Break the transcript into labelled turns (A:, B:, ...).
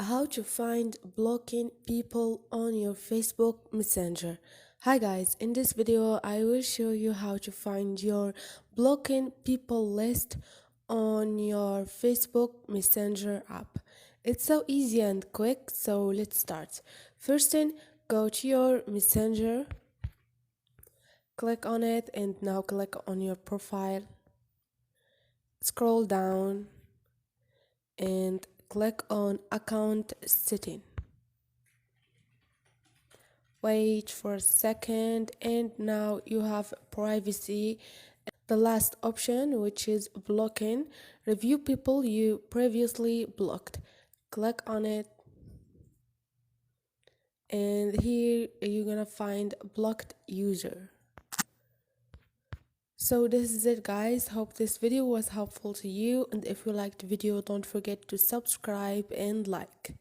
A: How to find blocking people on your Facebook Messenger. Hi guys, in this video I will show you how to find your blocking people list on your Facebook Messenger app. It's so easy and quick, so let's start. First thing, go to your Messenger, click on it, and now click on your profile. Scroll down and click on account setting. Wait for a second, and now you have privacy, the last option, which is blocking. Review people you previously blocked. Click on it, and here you're gonna find blocked user. So this is it guys, hope this video was helpful to you, and if you liked the video don't forget to subscribe and like.